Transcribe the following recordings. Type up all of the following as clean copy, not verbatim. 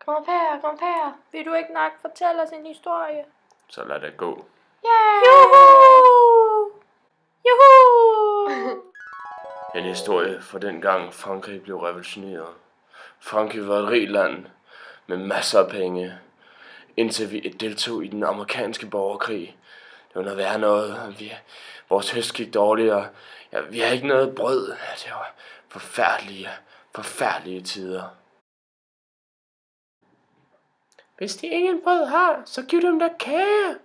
Grandpær, vil du ikke nok fortælle os en historie? Så lad det gå. Yeah! Juhu! En historie fra dengang Frankrig blev revolutioneret. Frankrig var et rigt land med masser af penge, indtil vi deltog i den amerikanske borgerkrig. Det var noget værre noget. Vores høst gik dårligere. Ja, vi har ikke noget brød. Det var forfærdelige tider. Hvis de ingen brød har, så giv dem da kage.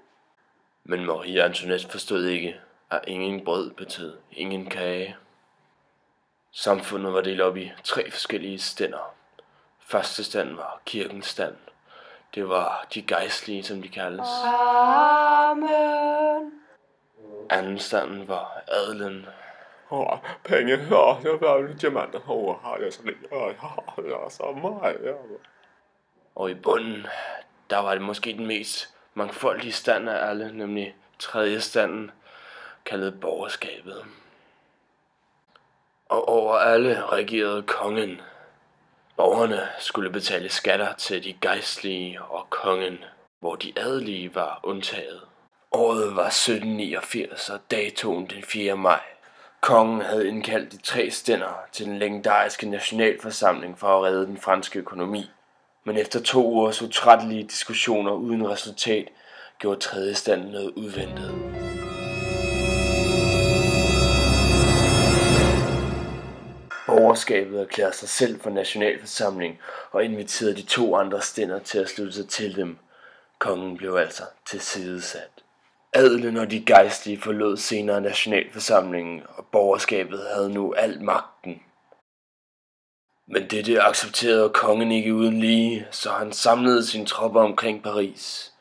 Men Marie Antoinette forstod ikke, at ingen brød betød ingen kage. Samfundet var delt op i 3 forskellige stænder. Første stand var kirkens stand. Det var de gejstlige, som de kaldes. Amen. Anden standen var adelen. Penge, jeg vil diamanter. Jeg er så lidt. Jeg er så meget. Og i bunden, der var det måske den mest mangfoldige stand af alle, nemlig tredje standen, kaldet borgerskabet. Og over alle regerede kongen. Borgerne skulle betale skatter til de gejstlige og kongen, hvor de adelige var undtaget. Året var 1789 og datoen den 4. maj. Kongen havde indkaldt de 3 stænder til den legendariske nationalforsamling for at redde den franske økonomi. Men efter 2 ugers utrættelige diskussioner uden resultat, gjorde tredje standen noget udventet. Borgerskabet erklærede sig selv for nationalforsamling og inviterede de 2 andre stænder til at slutte sig til dem. Kongen blev altså tilsidesat. Adelen og de gejstlige forlod senere nationalforsamlingen, og borgerskabet havde nu al magten. Men dette accepterede kongen ikke uden lige, så han samlede sine tropper omkring Paris.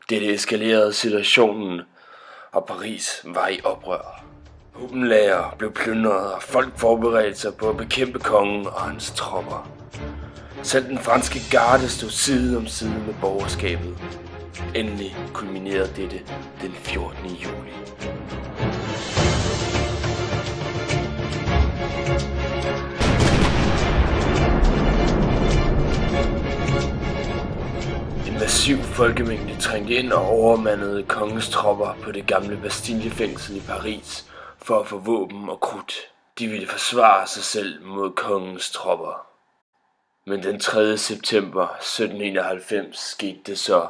Dette eskalerede situationen, og Paris var i oprør. Våbenlager blev plyndret, og folk forberedte sig på at bekæmpe kongen og hans tropper. Selv den franske garde stod side om side med borgerskabet. Endelig kulminerede dette den 14. juli. En massiv folkemængde trængte ind og overmandede kongens tropper på det gamle Bastillefængsel i Paris for at få våben og krudt. De ville forsvare sig selv mod kongens tropper. Men den 3. september 1791 skete det så.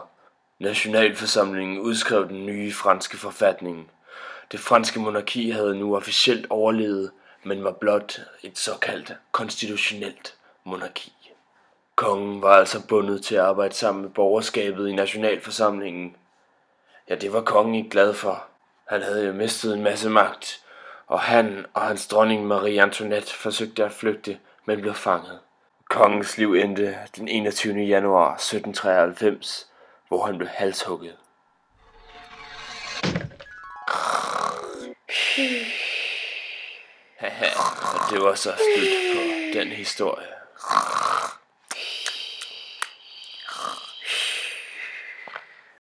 Nationalforsamlingen udskrev den nye franske forfatning. Det franske monarki havde nu officielt overlevet, men var blot et såkaldt konstitutionelt monarki. Kongen var altså bundet til at arbejde sammen med borgerskabet i nationalforsamlingen. Ja, det var kongen ikke glad for. Han havde jo mistet en masse magt, og han og hans dronning Marie Antoinette forsøgte at flygte, men blev fanget. Kongens liv endte den 21. januar 1793, hvor han blev halshugget. Og det var så slut på den historie.